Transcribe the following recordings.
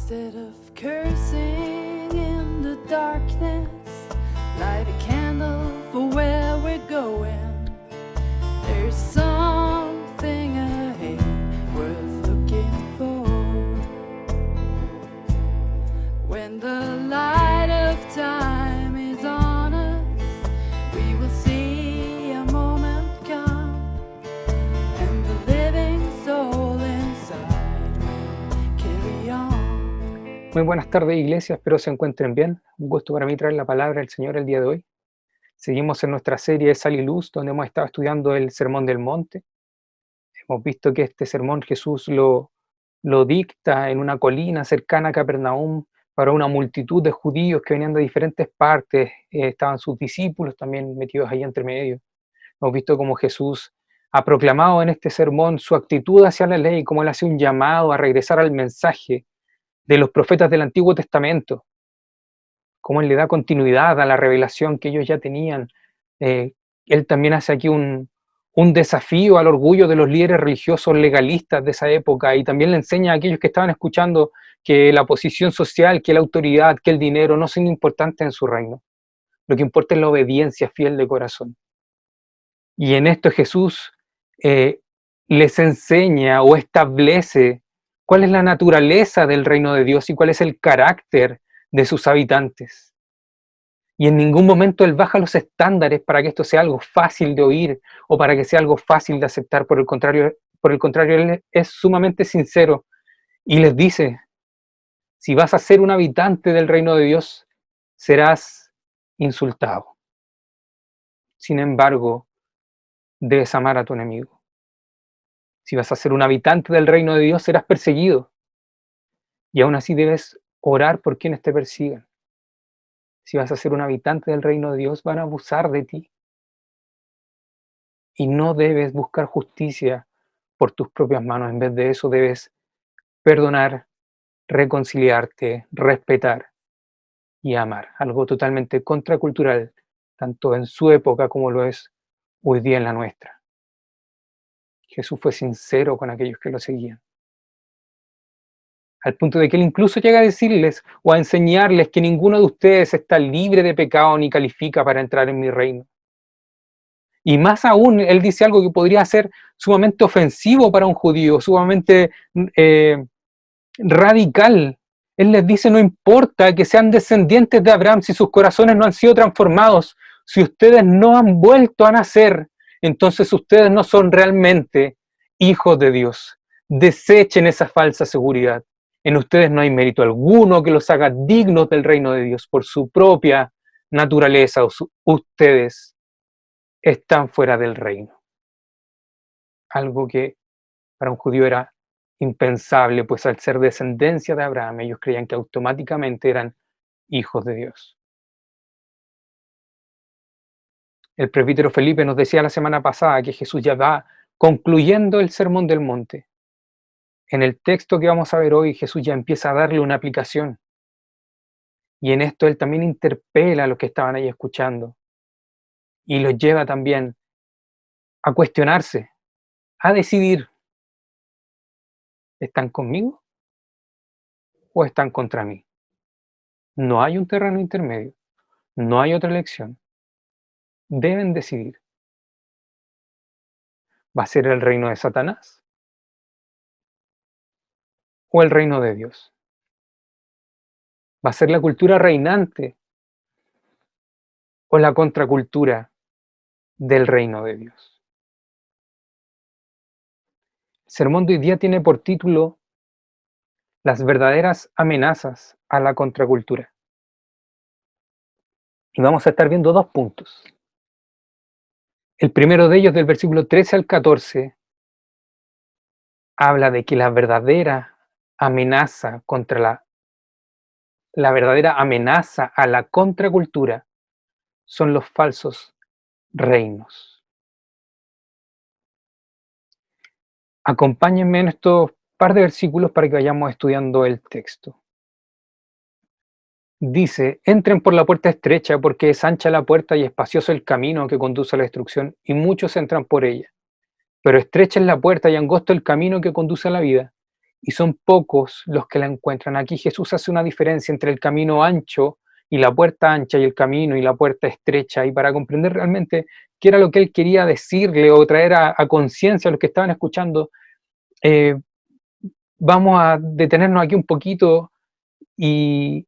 Instead of cursing in the darkness, light a candle for where we're going. There's something ahead worth looking for. When the light of time is on us, we will see a moment come, and the living soul inside will carry on. Muy buenas tardes, iglesia, espero se encuentren bien. Un gusto para mí traer la palabra del Señor el día de hoy. Seguimos en nuestra serie Sal y Luz, donde hemos estado estudiando el Sermón del Monte. Hemos visto que este sermón Jesús lo dicta en una colina cercana a Capernaum para una multitud de judíos que venían de diferentes partes. Estaban sus discípulos también metidos ahí entre medio. Hemos visto cómo Jesús ha proclamado en este sermón su actitud hacia la ley, cómo él hace un llamado a regresar al mensaje de los profetas del Antiguo Testamento, cómo él le da continuidad a la revelación que ellos ya tenían. Él también hace aquí un desafío al orgullo de los líderes religiosos legalistas de esa época, y también le enseña a aquellos que estaban escuchando que la posición social, que la autoridad, que el dinero no son importantes en su reino. Lo que importa es la obediencia fiel de corazón. Y en esto Jesús les enseña o establece cuál es la naturaleza del reino de Dios y cuál es el carácter de sus habitantes. Y en ningún momento él baja los estándares para que esto sea algo fácil de oír o para que sea algo fácil de aceptar. Por el contrario, él es sumamente sincero y les dice: si vas a ser un habitante del reino de Dios, serás insultado. Sin embargo, debes amar a tu enemigo. Si vas a ser un habitante del reino de Dios, serás perseguido. Y aún así debes orar por quienes te persigan. Si vas a ser un habitante del reino de Dios, van a abusar de ti. Y no debes buscar justicia por tus propias manos. En vez de eso, debes perdonar, reconciliarte, respetar y amar. Algo totalmente contracultural, tanto en su época como lo es hoy día en la nuestra. Jesús fue sincero con aquellos que lo seguían, al punto de que él incluso llega a decirles o a enseñarles que ninguno de ustedes está libre de pecado ni califica para entrar en mi reino. Y más aún, él dice algo que podría ser sumamente ofensivo para un judío, sumamente radical. Él les dice: no importa que sean descendientes de Abraham, si sus corazones no han sido transformados, si ustedes no han vuelto a nacer, entonces ustedes no son realmente hijos de Dios. Desechen esa falsa seguridad. En ustedes no hay mérito alguno que los haga dignos del reino de Dios por su propia naturaleza. Ustedes están fuera del reino. Algo que para un judío era impensable, pues al ser descendencia de Abraham, ellos creían que automáticamente eran hijos de Dios. El presbítero Felipe nos decía la semana pasada que Jesús ya va concluyendo el Sermón del Monte. En el texto que vamos a ver hoy, Jesús ya empieza a darle una aplicación. Y en esto él también interpela a los que estaban ahí escuchando. Y los lleva también a cuestionarse, a decidir: ¿están conmigo o están contra mí? No hay un terreno intermedio, no hay otra elección. Deben decidir. ¿Va a ser el reino de Satanás o el reino de Dios? ¿Va a ser la cultura reinante o la contracultura del reino de Dios? El sermón de hoy día tiene por título las verdaderas amenazas a la contracultura. Y vamos a estar viendo dos puntos. El primero de ellos, del versículo 13 al 14, habla de que la verdadera amenaza contra la verdadera amenaza a la contracultura son los falsos reinos. Acompáñenme en estos par de versículos para que vayamos estudiando el texto. Dice: entren por la puerta estrecha, porque es ancha la puerta y espacioso el camino que conduce a la destrucción, y muchos entran por ella. Pero estrecha es la puerta y angosto el camino que conduce a la vida, y son pocos los que la encuentran. Aquí Jesús hace una diferencia entre el camino ancho y la puerta ancha y el camino y la puerta estrecha, y para comprender realmente qué era lo que él quería decirle o traer a conciencia a los que estaban escuchando, eh, vamos a detenernos aquí un poquito y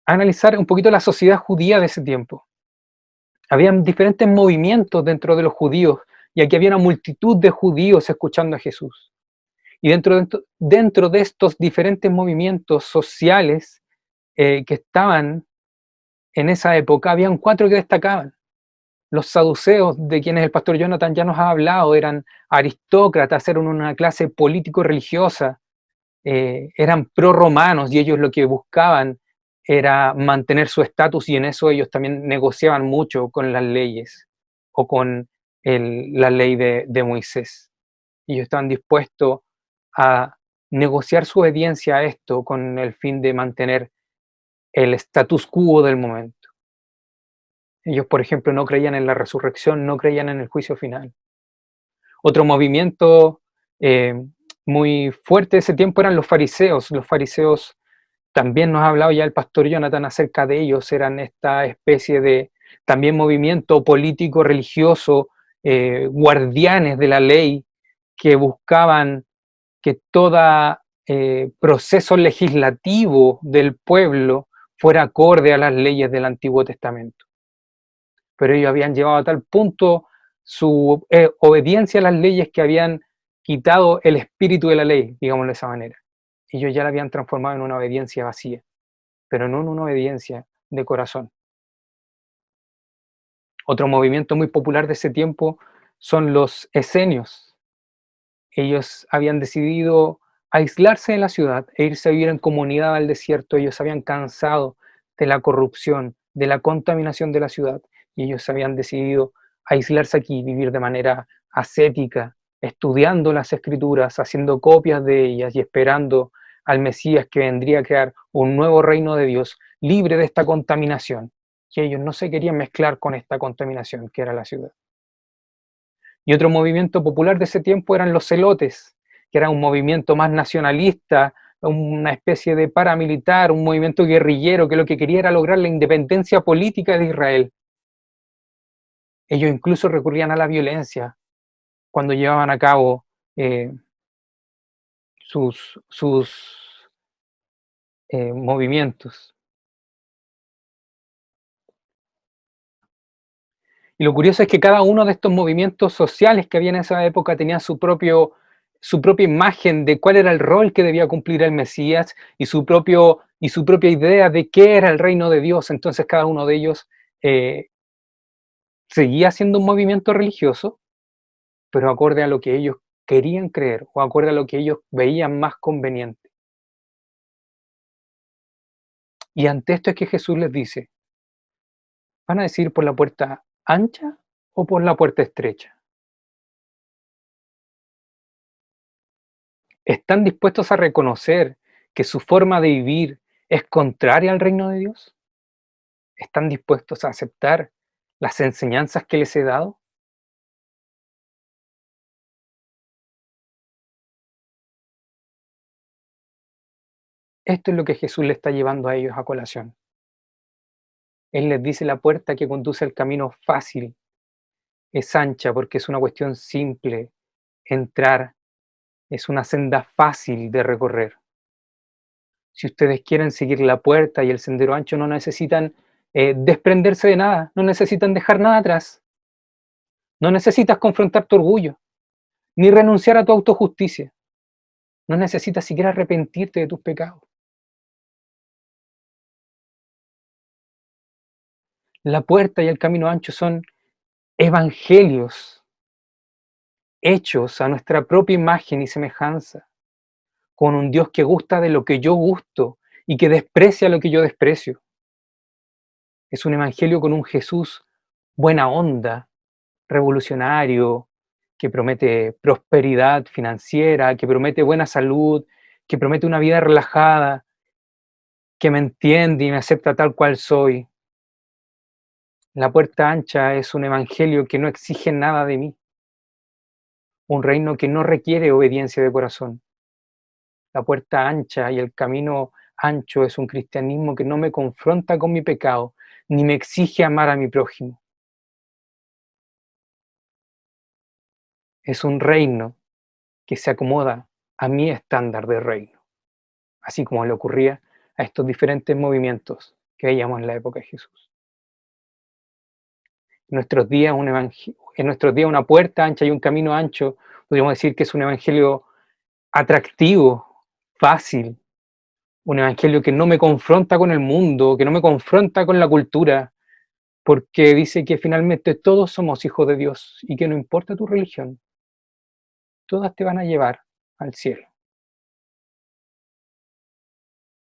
analizar un poquito la sociedad judía de ese tiempo. Habían diferentes movimientos dentro de los judíos, y aquí había una multitud de judíos escuchando a Jesús. Y dentro de estos diferentes movimientos sociales que estaban en esa época, habían cuatro que destacaban. Los saduceos, de quienes el pastor Jonathan ya nos ha hablado, eran aristócratas, eran una clase político-religiosa, eran prorromanos, y ellos lo que buscaban era mantener su estatus, y en eso ellos también negociaban mucho con las leyes o con la ley de Moisés. Ellos estaban dispuestos a negociar su obediencia a esto con el fin de mantener el status quo del momento. Ellos, por ejemplo, no creían en la resurrección, no creían en el juicio final. Otro movimiento eh, muy fuerte de ese tiempo eran los fariseos. Los fariseos, también nos ha hablado ya el pastor Jonathan acerca de ellos, eran esta especie de también movimiento político, religioso, guardianes de la ley, que buscaban que todo proceso legislativo del pueblo fuera acorde a las leyes del Antiguo Testamento. Pero ellos habían llevado a tal punto su obediencia a las leyes que habían quitado el espíritu de la ley, digámoslo de esa manera. Ellos ya la habían transformado en una obediencia vacía, pero no en una obediencia de corazón. Otro movimiento muy popular de ese tiempo son los esenios. Ellos habían decidido aislarse de la ciudad e irse a vivir en comunidad al desierto. Ellos habían cansado de la corrupción, de la contaminación de la ciudad, y ellos habían decidido aislarse aquí, vivir de manera ascética, estudiando las escrituras, haciendo copias de ellas y esperando al Mesías, que vendría a crear un nuevo reino de Dios libre de esta contaminación. Y ellos no se querían mezclar con esta contaminación que era la ciudad. Y otro movimiento popular de ese tiempo eran los celotes, que era un movimiento más nacionalista, una especie de paramilitar, un movimiento guerrillero que lo que quería era lograr la independencia política de Israel. Ellos incluso recurrían a la violencia cuando llevaban a cabo sus movimientos. Y lo curioso es que cada uno de estos movimientos sociales que había en esa época tenía su propia imagen de cuál era el rol que debía cumplir el Mesías, y su propia idea de qué era el reino de Dios. Entonces cada uno de ellos seguía siendo un movimiento religioso, pero acorde a lo que ellos querían creer o acorde a lo que ellos veían más conveniente. Y ante esto es que Jesús les dice: ¿van a decir por la puerta ancha o por la puerta estrecha? ¿Están dispuestos a reconocer que su forma de vivir es contraria al reino de Dios? ¿Están dispuestos a aceptar las enseñanzas que les he dado? Esto es lo que Jesús le está llevando a ellos a colación. Él les dice: la puerta que conduce al camino fácil es ancha, porque es una cuestión simple entrar, es una senda fácil de recorrer. Si ustedes quieren seguir la puerta y el sendero ancho, no necesitan desprenderse de nada, no necesitan dejar nada atrás, no necesitas confrontar tu orgullo, ni renunciar a tu autojusticia, no necesitas siquiera arrepentirte de tus pecados. La puerta y el camino ancho son evangelios hechos a nuestra propia imagen y semejanza, con un Dios que gusta de lo que yo gusto y que desprecia lo que yo desprecio. Es un evangelio con un Jesús buena onda, revolucionario, que promete prosperidad financiera, que promete buena salud, que promete una vida relajada, que me entiende y me acepta tal cual soy. La puerta ancha es un evangelio que no exige nada de mí, un reino que no requiere obediencia de corazón, La puerta ancha y el camino ancho es un cristianismo que no me confronta con mi pecado, ni me exige amar a mi prójimo. Es un reino que se acomoda a mi estándar de reino, así como le ocurría a estos diferentes movimientos que veíamos en la época de Jesús. En nuestros días una puerta ancha y un camino ancho, podríamos decir que es un evangelio atractivo, fácil, un evangelio que no me confronta con el mundo, que no me confronta con la cultura, porque dice que finalmente todos somos hijos de Dios y que no importa tu religión, todas te van a llevar al cielo.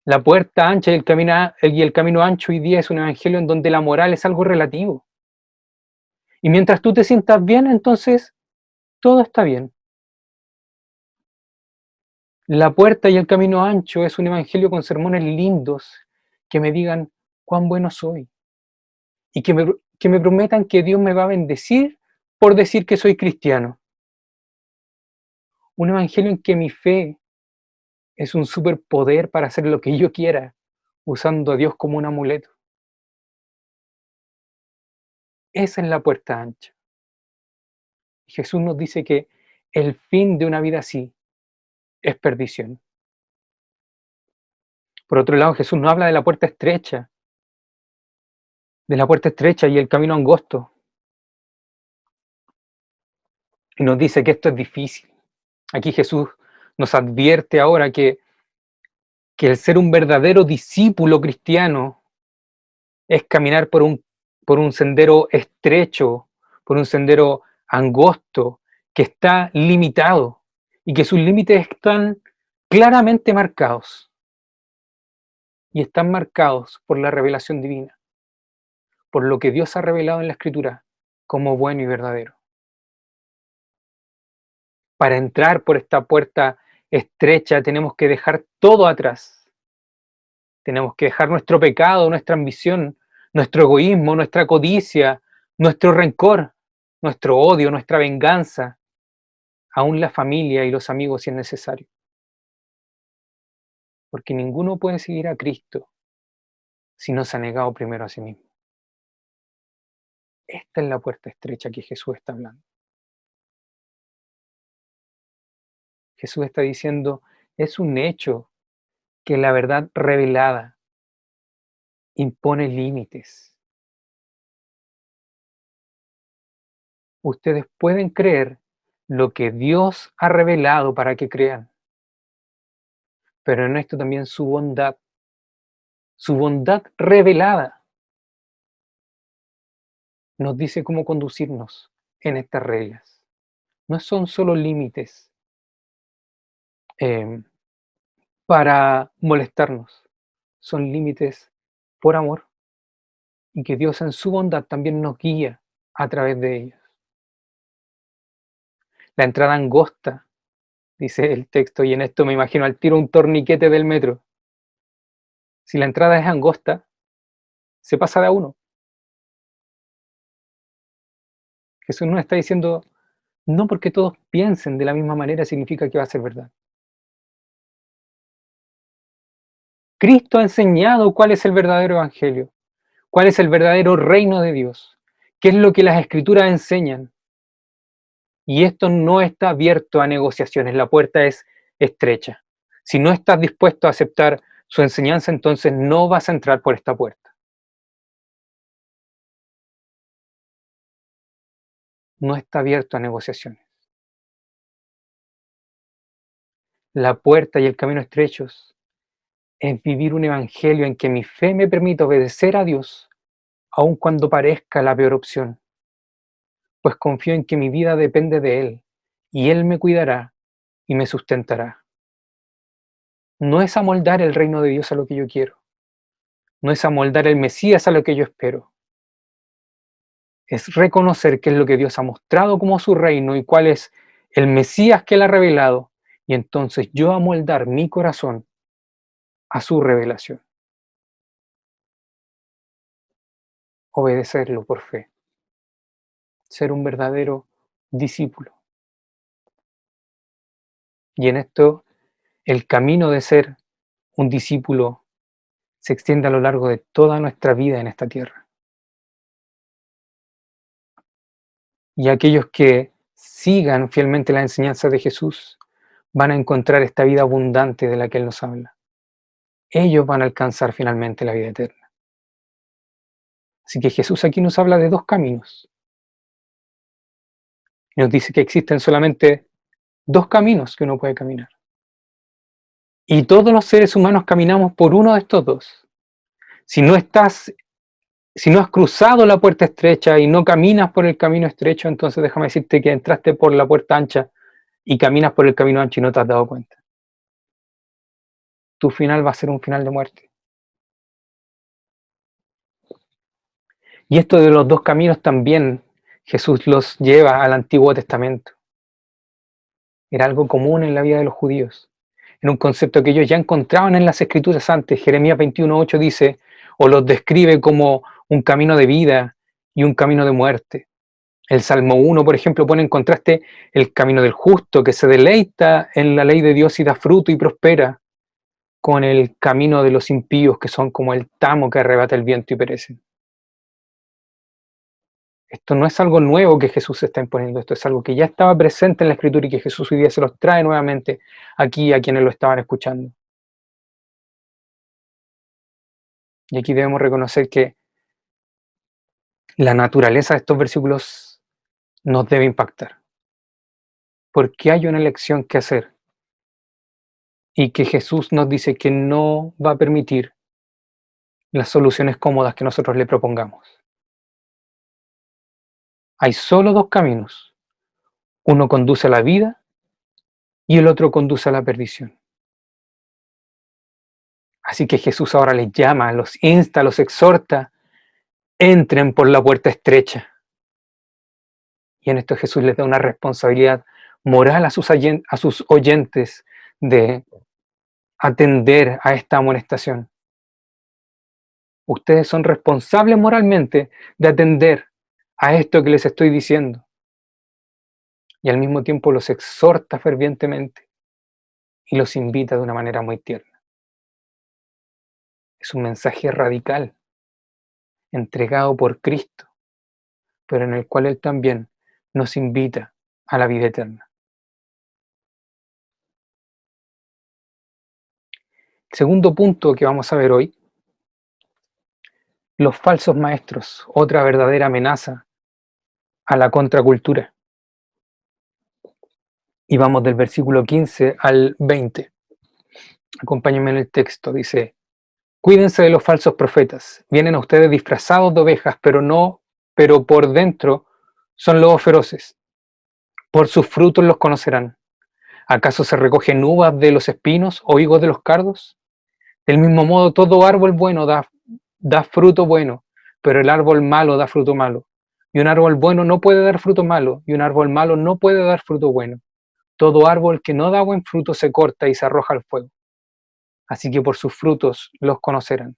La puerta ancha y el camino ancho hoy día es un evangelio en donde la moral es algo relativo. Y mientras tú te sientas bien, entonces todo está bien. La puerta y el camino ancho es un evangelio con sermones lindos que me digan cuán bueno soy y que me prometan que Dios me va a bendecir por decir que soy cristiano. Un evangelio en que mi fe es un superpoder para hacer lo que yo quiera, usando a Dios como un amuleto. Esa es la puerta ancha. Y Jesús nos dice que el fin de una vida así es perdición. Por otro lado, Jesús no habla de la puerta estrecha y el camino angosto, y nos dice que esto es difícil. Aquí Jesús nos advierte ahora que el ser un verdadero discípulo cristiano es caminar por un sendero estrecho, por un sendero angosto, que está limitado y que sus límites están claramente marcados y están marcados por la revelación divina, por lo que Dios ha revelado en la Escritura como bueno y verdadero. Para entrar por esta puerta estrecha tenemos que dejar todo atrás. Tenemos que dejar nuestro pecado, nuestra ambición, nuestro egoísmo, nuestra codicia, nuestro rencor, nuestro odio, nuestra venganza, aún la familia y los amigos si es necesario. Porque ninguno puede seguir a Cristo si no se ha negado primero a sí mismo. Esta es la puerta estrecha que Jesús está hablando. Jesús está diciendo, es un hecho que la verdad revelada impone límites. Ustedes pueden creer lo que Dios ha revelado para que crean, pero en esto también su bondad revelada, nos dice cómo conducirnos en estas reglas. No son solo límites eh, para molestarnos, son límites por amor y que Dios en su bondad también nos guía a través de ellos. La entrada angosta, dice el texto, y en esto me imagino al tiro un torniquete del metro. Si la entrada es angosta, se pasa de a uno. Jesús nos está diciendo, no porque todos piensen de la misma manera significa que va a ser verdad. Cristo ha enseñado cuál es el verdadero evangelio, cuál es el verdadero reino de Dios, qué es lo que las escrituras enseñan. Y esto no está abierto a negociaciones, la puerta es estrecha. Si no estás dispuesto a aceptar su enseñanza, entonces no vas a entrar por esta puerta. No está abierto a negociaciones. La puerta y el camino estrechos es vivir un evangelio en que mi fe me permita obedecer a Dios, aun cuando parezca la peor opción, pues confío en que mi vida depende de Él, y Él me cuidará y me sustentará. No es amoldar el reino de Dios a lo que yo quiero, no es amoldar el Mesías a lo que yo espero, es reconocer qué es lo que Dios ha mostrado como su reino y cuál es el Mesías que Él ha revelado, y entonces yo amoldar mi corazón a su revelación, obedecerlo por fe, ser un verdadero discípulo. Y en esto el camino de ser un discípulo se extiende a lo largo de toda nuestra vida en esta tierra. Y aquellos que sigan fielmente la enseñanza de Jesús van a encontrar esta vida abundante de la que Él nos habla. Ellos van a alcanzar finalmente la vida eterna. Así que Jesús aquí nos habla de dos caminos. Nos dice que existen solamente dos caminos que uno puede caminar. Y todos los seres humanos caminamos por uno de estos dos. Si no has cruzado la puerta estrecha y no caminas por el camino estrecho, entonces déjame decirte que entraste por la puerta ancha y caminas por el camino ancho y no te has dado cuenta. Tu final va a ser un final de muerte. Y esto de los dos caminos también Jesús los lleva al Antiguo Testamento. Era algo común en la vida de los judíos. Era un concepto que ellos ya encontraban en las Escrituras antes. Jeremías 21:8 dice, o los describe como un camino de vida y un camino de muerte. El Salmo 1, por ejemplo, pone en contraste el camino del justo, que se deleita en la ley de Dios y da fruto y prospera, con el camino de los impíos, que son como el tamo que arrebata el viento y perecen. Esto no es algo nuevo que Jesús está imponiendo, esto es algo que ya estaba presente en la Escritura y que Jesús hoy día se los trae nuevamente aquí a quienes lo estaban escuchando. Y aquí debemos reconocer que la naturaleza de estos versículos nos debe impactar, porque hay una elección que hacer y que Jesús nos dice que no va a permitir las soluciones cómodas que nosotros le propongamos. Hay solo dos caminos, uno conduce a la vida y el otro conduce a la perdición. Así que Jesús ahora les llama, los insta, los exhorta, entren por la puerta estrecha. Y en esto Jesús les da una responsabilidad moral a sus oyentes de atender a esta amonestación. Ustedes son responsables moralmente de atender a esto que les estoy diciendo. Y al mismo tiempo los exhorta fervientemente y los invita de una manera muy tierna. Es un mensaje radical, entregado por Cristo, pero en el cual Él también nos invita a la vida eterna. Segundo punto que vamos a ver hoy, los falsos maestros, otra verdadera amenaza a la contracultura. Y vamos del versículo 15 al 20. Acompáñenme en el texto, dice: cuídense de los falsos profetas, vienen a ustedes disfrazados de ovejas, pero por dentro son lobos feroces. Por sus frutos los conocerán. ¿Acaso se recogen uvas de los espinos o higos de los cardos? Del mismo modo, todo árbol bueno da fruto bueno, pero el árbol malo da fruto malo. Y un árbol bueno no puede dar fruto malo, y un árbol malo no puede dar fruto bueno. Todo árbol que no da buen fruto se corta y se arroja al fuego. Así que por sus frutos los conocerán.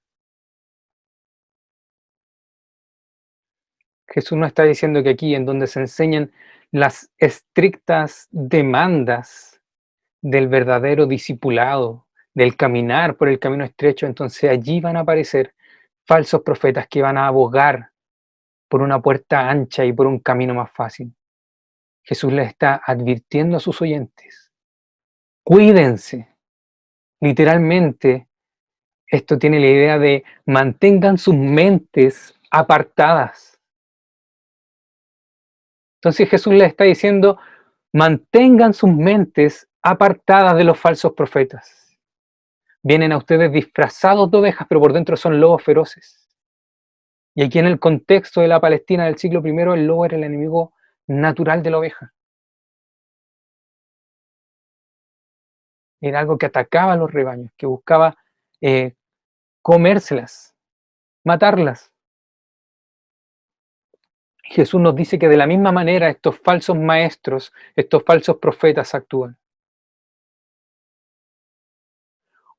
Jesús nos está diciendo que aquí, en donde se enseñan las estrictas demandas del verdadero discipulado, del caminar por el camino estrecho, entonces allí van a aparecer falsos profetas que van a abogar por una puerta ancha y por un camino más fácil. Jesús les está advirtiendo a sus oyentes: cuídense. Literalmente, esto tiene la idea de mantengan sus mentes apartadas. Entonces Jesús les está diciendo: mantengan sus mentes apartadas de los falsos profetas. Vienen a ustedes disfrazados de ovejas, pero por dentro son lobos feroces. Y aquí en el contexto de la Palestina del siglo I, el lobo era el enemigo natural de la oveja. Era algo que atacaba a los rebaños, que buscaba comérselas, matarlas. Jesús nos dice que de la misma manera estos falsos maestros, estos falsos profetas actúan.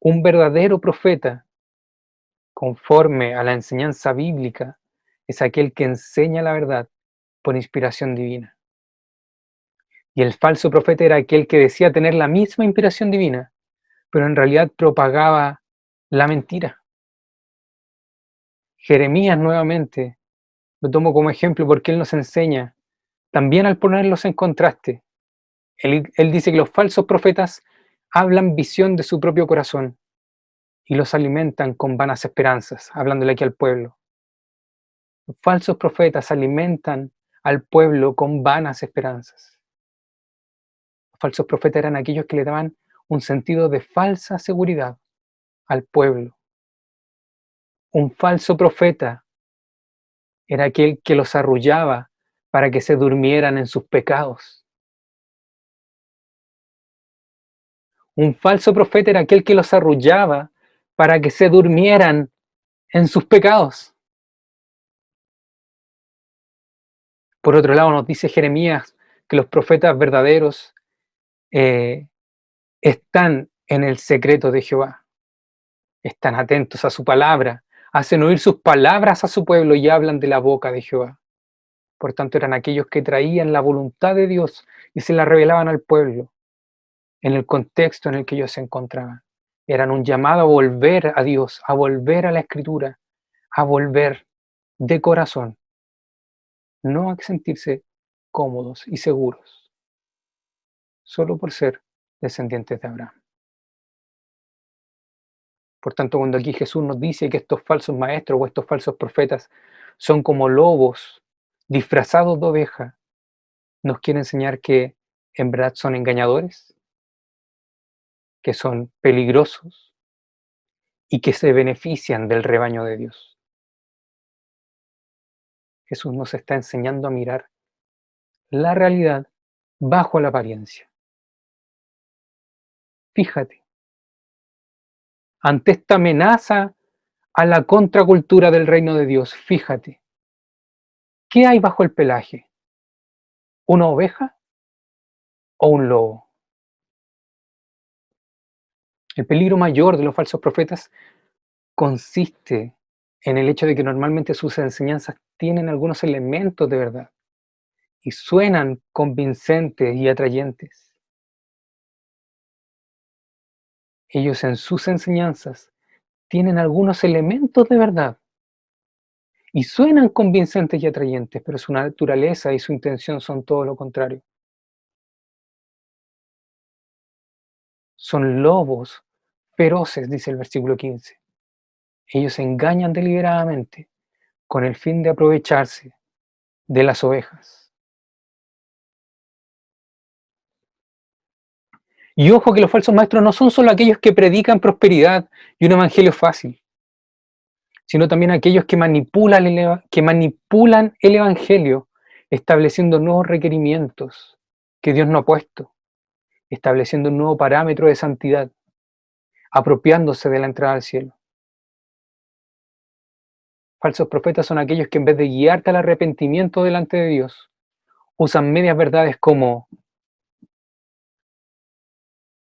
Un verdadero profeta, conforme a la enseñanza bíblica, es aquel que enseña la verdad por inspiración divina. Y el falso profeta era aquel que decía tener la misma inspiración divina, pero en realidad propagaba la mentira. Jeremías nuevamente lo tomo como ejemplo porque él nos enseña, también al ponerlos en contraste. Él dice que los falsos profetas hablan visión de su propio corazón y los alimentan con vanas esperanzas, hablándole aquí al pueblo. Los falsos profetas alimentan al pueblo con vanas esperanzas. Los falsos profetas eran aquellos que le daban un sentido de falsa seguridad al pueblo. Un falso profeta era aquel que los arrullaba para que se durmieran en sus pecados. Un falso profeta era aquel que los arrullaba para que se durmieran en sus pecados. Por otro lado, nos dice Jeremías que los profetas verdaderos están en el secreto de Jehová, están atentos a su palabra, hacen oír sus palabras a su pueblo y hablan de la boca de Jehová. Por tanto, eran aquellos que traían la voluntad de Dios y se la revelaban al pueblo en el contexto en el que ellos se encontraban. Eran un llamado a volver a Dios, a volver a la Escritura, a volver de corazón, no a sentirse cómodos y seguros, solo por ser descendientes de Abraham. Por tanto, cuando aquí Jesús nos dice que estos falsos maestros o estos falsos profetas son como lobos disfrazados de oveja, nos quiere enseñar que en verdad son engañadores, que son peligrosos y que se benefician del rebaño de Dios. Jesús nos está enseñando a mirar la realidad bajo la apariencia. Fíjate, ante esta amenaza a la contracultura del reino de Dios, fíjate, ¿qué hay bajo el pelaje? ¿Una oveja o un lobo? El peligro mayor de los falsos profetas consiste en el hecho de que normalmente sus enseñanzas tienen algunos elementos de verdad y suenan convincentes y atrayentes. Ellos en sus enseñanzas tienen algunos elementos de verdad y suenan convincentes y atrayentes, pero su naturaleza y su intención son todo lo contrario. Son lobos feroces, dice el versículo 15. Ellos engañan deliberadamente con el fin de aprovecharse de las ovejas. Y ojo que los falsos maestros no son solo aquellos que predican prosperidad y un evangelio fácil, sino también aquellos que manipulan el evangelio, estableciendo nuevos requerimientos que Dios no ha puesto, estableciendo un nuevo parámetro de santidad, apropiándose de la entrada al cielo. Falsos profetas son aquellos que en vez de guiarte al arrepentimiento delante de Dios, usan medias verdades como: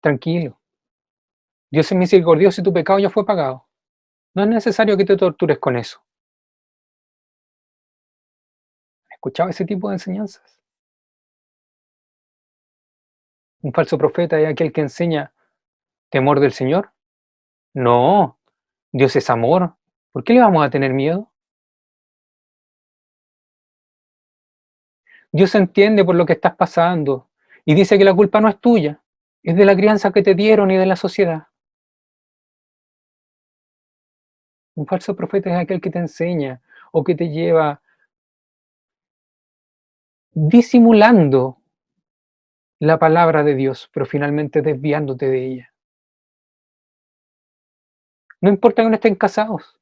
tranquilo, Dios es misericordioso y tu pecado ya fue pagado. No es necesario que te tortures con eso. ¿Escuchaba ese tipo de enseñanzas? Un falso profeta es aquel que enseña temor del Señor. No, Dios es amor. ¿Por qué le vamos a tener miedo? Dios entiende por lo que estás pasando y dice que la culpa no es tuya, es de la crianza que te dieron y de la sociedad. Un falso profeta es aquel que te enseña o que te lleva disimulando la palabra de Dios, pero finalmente desviándote de ella. No importa que no estén casados.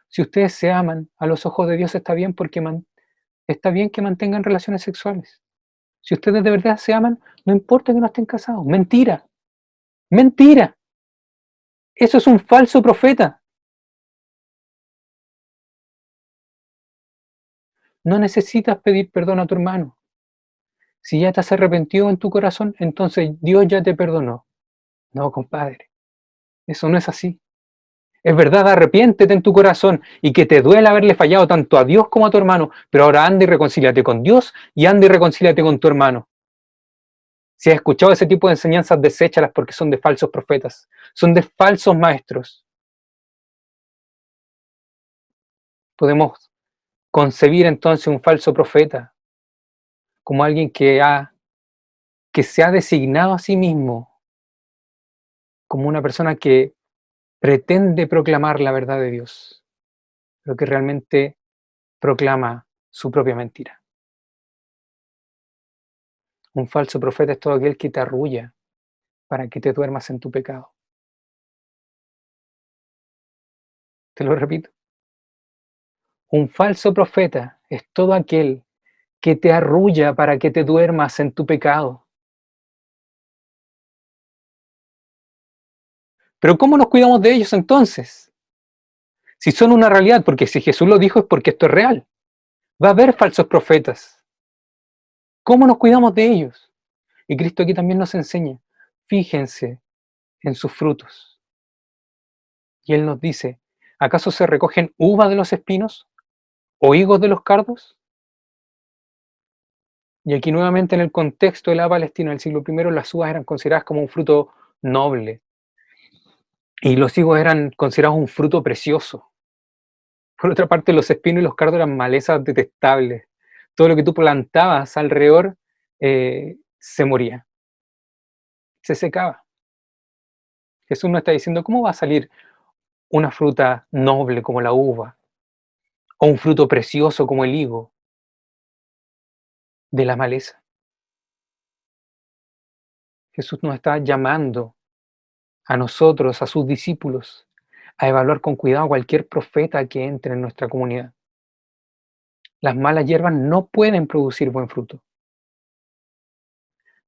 Si ustedes se aman, a los ojos de Dios está bien porque está bien que mantengan relaciones sexuales. Si ustedes de verdad se aman, no importa que no estén casados. Mentira. Mentira. Eso es un falso profeta. No necesitas pedir perdón a tu hermano. Si ya te has arrepentido en tu corazón, entonces Dios ya te perdonó. No, compadre. Eso no es así. Es verdad, arrepiéntete en tu corazón y que te duela haberle fallado tanto a Dios como a tu hermano, pero ahora anda y reconcíliate con Dios y anda y reconcíliate con tu hermano. Si has escuchado ese tipo de enseñanzas, deséchalas porque son de falsos profetas, son de falsos maestros. Podemos concebir entonces un falso profeta como alguien que se ha designado a sí mismo como una persona que pretende proclamar la verdad de Dios, pero que realmente proclama su propia mentira. Un falso profeta es todo aquel que te arrulla para que te duermas en tu pecado. Te lo repito. Un falso profeta es todo aquel que te arrulla para que te duermas en tu pecado. Pero ¿cómo nos cuidamos de ellos entonces? Si son una realidad, porque si Jesús lo dijo es porque esto es real. Va a haber falsos profetas. ¿Cómo nos cuidamos de ellos? Y Cristo aquí también nos enseña, fíjense en sus frutos. Y Él nos dice, ¿acaso se recogen uvas de los espinos o higos de los cardos? Y aquí nuevamente en el contexto de la Palestina del siglo I, las uvas eran consideradas como un fruto noble y los higos eran considerados un fruto precioso. Por otra parte, los espinos y los cardos eran malezas detestables. Todo lo que tú plantabas alrededor se moría, se secaba. Jesús nos está diciendo, ¿cómo va a salir una fruta noble como la uva o un fruto precioso como el higo de la maleza? Jesús nos está llamando a nosotros, a sus discípulos, a evaluar con cuidado a cualquier profeta que entre en nuestra comunidad. Las malas hierbas no pueden producir buen fruto.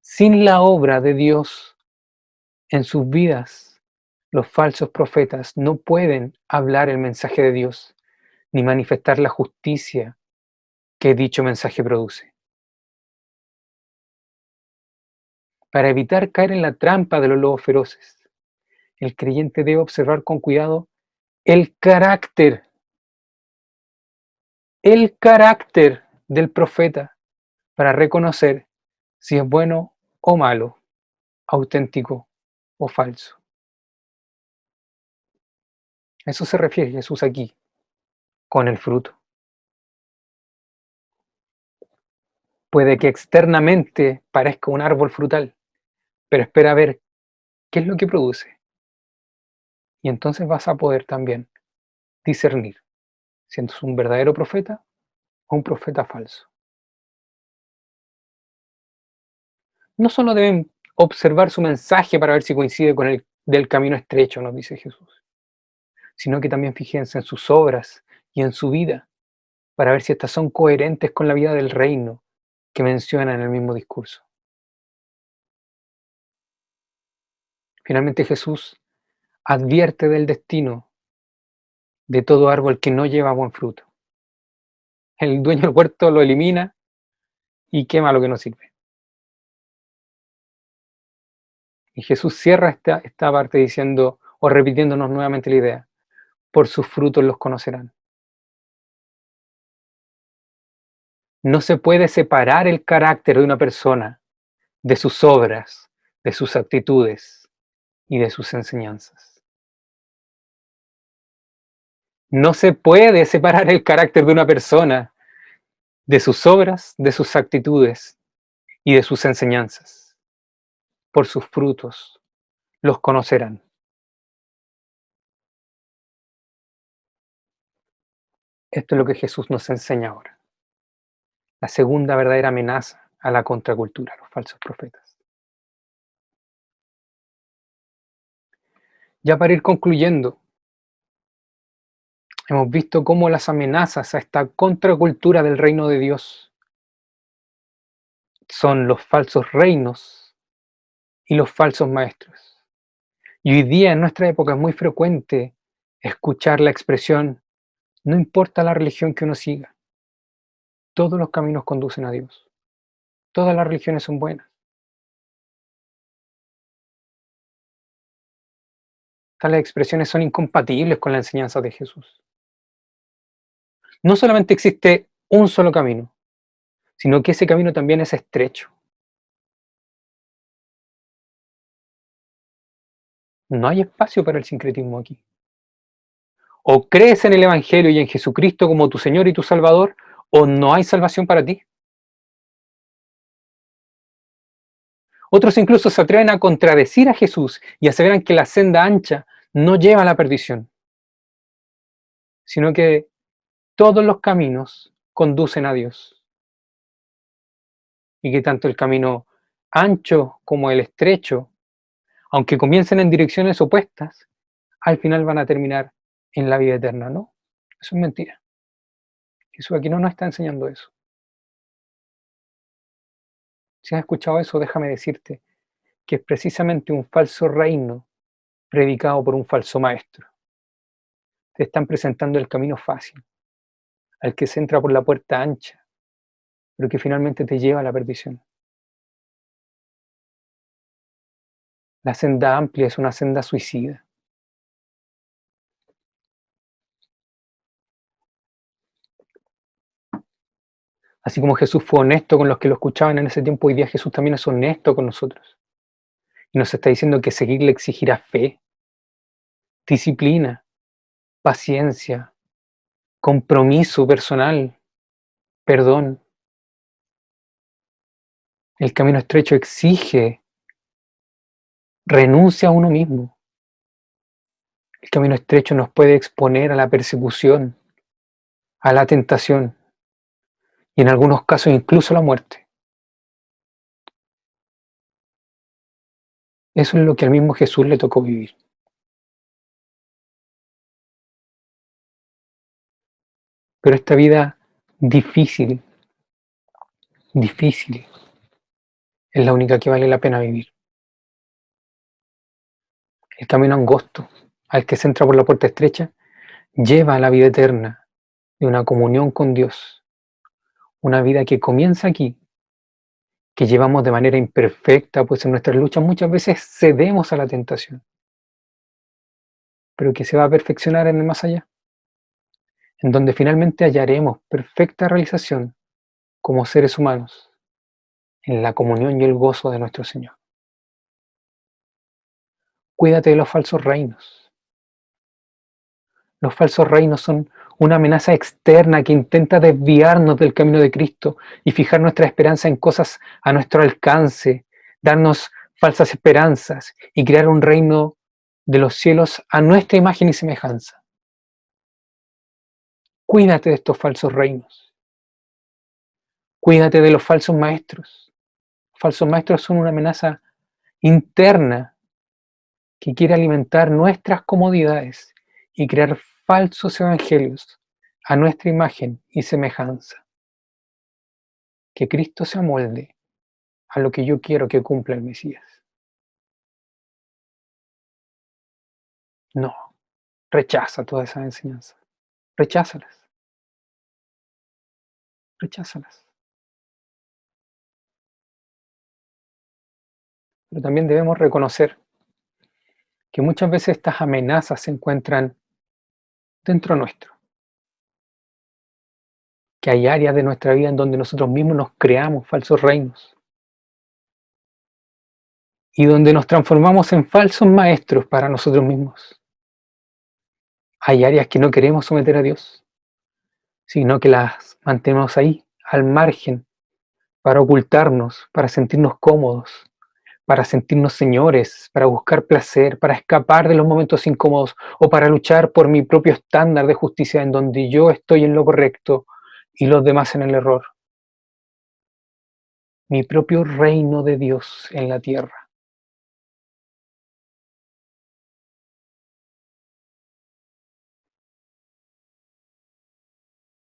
Sin la obra de Dios en sus vidas, los falsos profetas no pueden hablar el mensaje de Dios ni manifestar la justicia que dicho mensaje produce. Para evitar caer en la trampa de los lobos feroces, el creyente debe observar con cuidado el carácter del profeta para reconocer si es bueno o malo, auténtico o falso. A eso se refiere Jesús aquí, con el fruto. Puede que externamente parezca un árbol frutal, pero espera a ver qué es lo que produce. Y entonces vas a poder también discernir si es un verdadero profeta o un profeta falso. No solo deben observar su mensaje para ver si coincide con el del camino estrecho, nos dice Jesús, sino que también fíjense en sus obras y en su vida para ver si estas son coherentes con la vida del reino que menciona en el mismo discurso. Finalmente Jesús advierte del destino de todo árbol que no lleva buen fruto. El dueño del huerto lo elimina y quema lo que no sirve. Y Jesús cierra esta parte diciendo o repitiéndonos nuevamente la idea, por sus frutos los conocerán. No se puede separar el carácter de una persona de sus obras, de sus actitudes y de sus enseñanzas. No se puede separar el carácter de una persona de sus obras, de sus actitudes y de sus enseñanzas. Por sus frutos los conocerán. Esto es lo que Jesús nos enseña ahora. La segunda verdadera amenaza a la contracultura, a los falsos profetas. Ya para ir concluyendo, hemos visto cómo las amenazas a esta contracultura del reino de Dios son los falsos reinos y los falsos maestros. Y hoy día en nuestra época es muy frecuente escuchar la expresión, no importa la religión que uno siga, todos los caminos conducen a Dios. Todas las religiones son buenas. Tales expresiones son incompatibles con la enseñanza de Jesús. No solamente existe un solo camino, sino que ese camino también es estrecho. No hay espacio para el sincretismo aquí. O crees en el Evangelio y en Jesucristo como tu Señor y tu Salvador, o no hay salvación para ti. Otros incluso se atreven a contradecir a Jesús y aseveran que la senda ancha no lleva a la perdición, sino que todos los caminos conducen a Dios. Y que tanto el camino ancho como el estrecho, aunque comiencen en direcciones opuestas, al final van a terminar en la vida eterna, ¿no? Eso es mentira. Jesús aquí no nos está enseñando eso. Si has escuchado eso, déjame decirte que es precisamente un falso reino predicado por un falso maestro. Te están presentando el camino fácil, al que se entra por la puerta ancha, pero que finalmente te lleva a la perdición. La senda amplia es una senda suicida. Así como Jesús fue honesto con los que lo escuchaban en ese tiempo, hoy día Jesús también es honesto con nosotros. Y nos está diciendo que seguirle exigirá fe, disciplina, paciencia, compromiso personal, perdón. El camino estrecho exige renuncia a uno mismo. El camino estrecho nos puede exponer a la persecución, a la tentación y en algunos casos incluso a la muerte. Eso es lo que al mismo Jesús le tocó vivir. Pero esta vida difícil, difícil, es la única que vale la pena vivir. El camino angosto, al que se entra por la puerta estrecha, lleva a la vida eterna de una comunión con Dios, una vida que comienza aquí, que llevamos de manera imperfecta, pues en nuestras luchas muchas veces cedemos a la tentación, pero que se va a perfeccionar en el más allá, en donde finalmente hallaremos perfecta realización como seres humanos, en la comunión y el gozo de nuestro Señor. Cuídate de los falsos reinos. Los falsos reinos son una amenaza externa que intenta desviarnos del camino de Cristo y fijar nuestra esperanza en cosas a nuestro alcance, darnos falsas esperanzas y crear un reino de los cielos a nuestra imagen y semejanza. Cuídate de estos falsos reinos. Cuídate de los falsos maestros. Los falsos maestros son una amenaza interna que quiere alimentar nuestras comodidades y crear falsos evangelios a nuestra imagen y semejanza. Que Cristo se amolde a lo que yo quiero que cumpla el Mesías. No, rechaza todas esas enseñanzas. Recházalas. Recházalas. Pero también debemos reconocer que muchas veces estas amenazas se encuentran dentro nuestro. Que hay áreas de nuestra vida en donde nosotros mismos nos creamos falsos reinos. Y donde nos transformamos en falsos maestros para nosotros mismos. Hay áreas que no queremos someter a Dios, sino que las mantenemos ahí, al margen, para ocultarnos, para sentirnos cómodos, para sentirnos señores, para buscar placer, para escapar de los momentos incómodos o para luchar por mi propio estándar de justicia en donde yo estoy en lo correcto y los demás en el error. Mi propio reino de Dios en la tierra.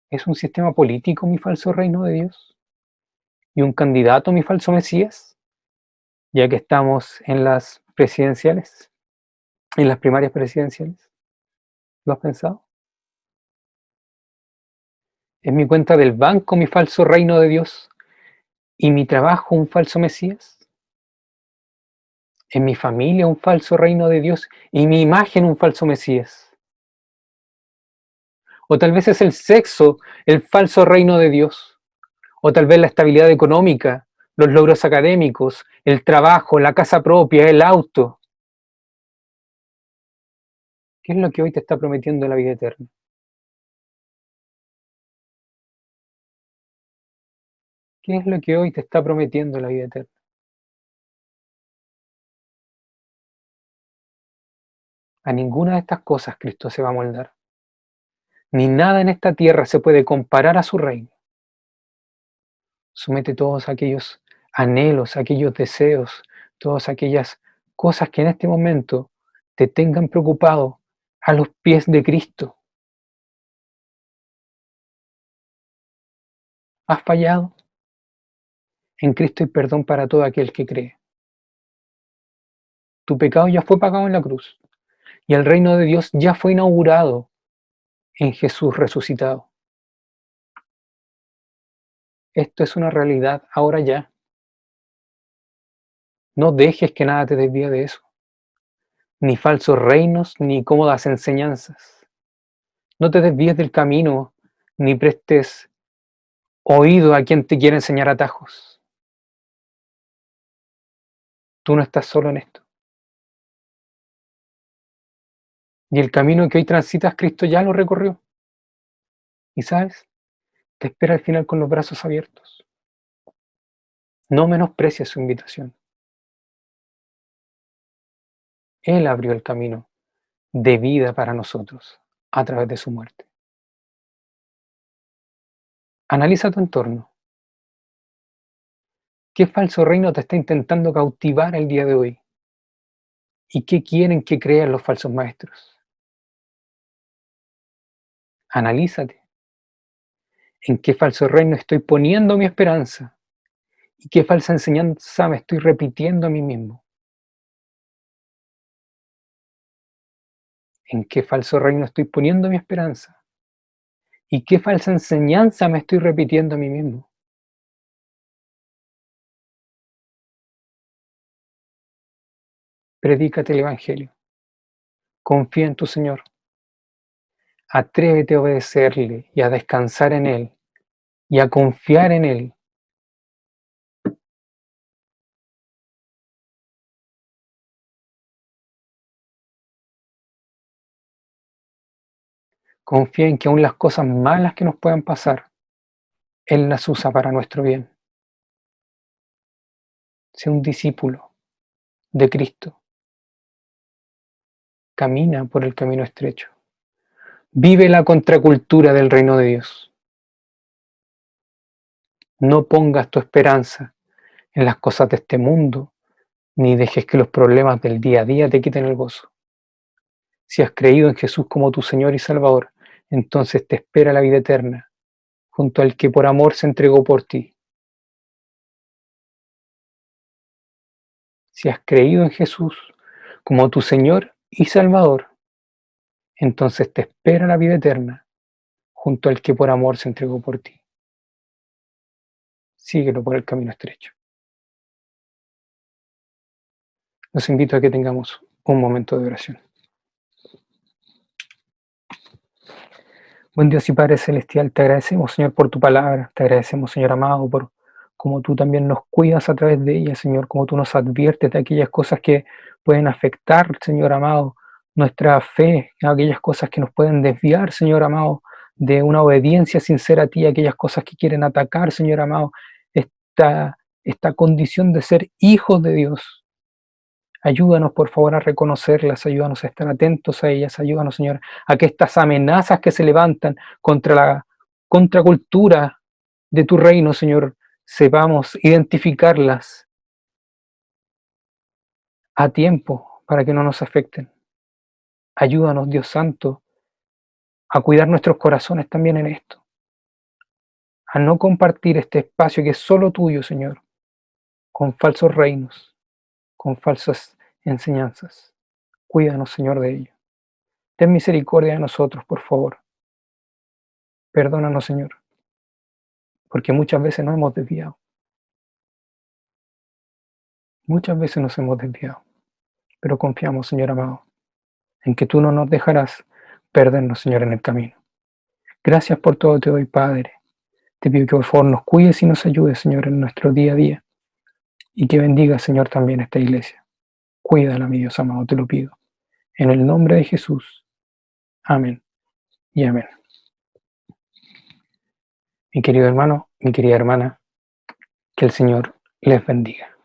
¿Es un sistema político mi falso reino de Dios? ¿Y un candidato mi falso Mesías? Ya que estamos en las presidenciales, en las primarias presidenciales. ¿Lo has pensado? ¿Es mi cuenta del banco mi falso reino de Dios y mi trabajo un falso Mesías? ¿Es mi familia un falso reino de Dios y mi imagen un falso Mesías? O tal vez es el sexo el falso reino de Dios. O tal vez la estabilidad económica, los logros académicos, el trabajo, la casa propia, el auto. ¿Qué es lo que hoy te está prometiendo la vida eterna? ¿Qué es lo que hoy te está prometiendo la vida eterna? A ninguna de estas cosas Cristo se va a moldar. Ni nada en esta tierra se puede comparar a su reino. Somete todos aquellos anhelos, aquellos deseos, todas aquellas cosas que en este momento te tengan preocupado a los pies de Cristo. ¿Has fallado? En Cristo hay perdón para todo aquel que cree. Tu pecado ya fue pagado en la cruz y el reino de Dios ya fue inaugurado en Jesús resucitado. Esto es una realidad ahora ya. No dejes que nada te desvíe de eso, ni falsos reinos, ni cómodas enseñanzas. No te desvíes del camino, ni prestes oído a quien te quiere enseñar atajos. Tú no estás solo en esto. Y el camino que hoy transitas, Cristo ya lo recorrió. Y sabes, te espera al final con los brazos abiertos. No menosprecies su invitación. Él abrió el camino de vida para nosotros a través de su muerte. Analiza tu entorno. ¿Qué falso reino te está intentando cautivar el día de hoy? ¿Y qué quieren que crean los falsos maestros? Analízate. ¿En qué falso reino estoy poniendo mi esperanza? ¿Y qué falsa enseñanza me estoy repitiendo a mí mismo? ¿En qué falso reino estoy poniendo mi esperanza? ¿Y qué falsa enseñanza me estoy repitiendo a mí mismo? Predícate el Evangelio. Confía en tu Señor. Atrévete a obedecerle y a descansar en Él y a confiar en Él. Confía en que aún las cosas malas que nos puedan pasar, Él las usa para nuestro bien. Sé un discípulo de Cristo. Camina por el camino estrecho. Vive la contracultura del reino de Dios. No pongas tu esperanza en las cosas de este mundo, ni dejes que los problemas del día a día te quiten el gozo. Si has creído en Jesús como tu Señor y Salvador, entonces te espera la vida eterna, junto al que por amor se entregó por ti. Si has creído en Jesús como tu Señor y Salvador, entonces te espera la vida eterna, junto al que por amor se entregó por ti. Síguelo por el camino estrecho. Los invito a que tengamos un momento de oración. Buen Dios y Padre Celestial, te agradecemos, Señor, por tu palabra. Te agradecemos, Señor amado, por cómo tú también nos cuidas a través de ella, Señor, cómo tú nos adviertes de aquellas cosas que pueden afectar, Señor amado, nuestra fe, aquellas cosas que nos pueden desviar, Señor amado, de una obediencia sincera a ti, aquellas cosas que quieren atacar, Señor amado, esta condición de ser hijos de Dios. Ayúdanos, por favor, a reconocerlas, ayúdanos a estar atentos a ellas, ayúdanos, Señor, a que estas amenazas que se levantan contra la contracultura de tu reino, Señor, sepamos identificarlas a tiempo para que no nos afecten. Ayúdanos, Dios Santo, a cuidar nuestros corazones también en esto, a no compartir este espacio que es solo tuyo, Señor, con falsos reinos, con falsas enseñanzas. Cuídanos, Señor, de ello. Ten misericordia de nosotros, por favor. Perdónanos, Señor, porque muchas veces nos hemos desviado. Muchas veces nos hemos desviado. Pero confiamos, Señor amado, en que tú no nos dejarás perdernos, Señor, en el camino. Gracias por todo te doy, Padre. Te pido que por favor nos cuides y nos ayudes, Señor, en nuestro día a día. Y que bendiga, Señor, también esta iglesia. Cuídala, mi Dios amado, te lo pido. En el nombre de Jesús. Amén y amén. Mi querido hermano, mi querida hermana, que el Señor les bendiga.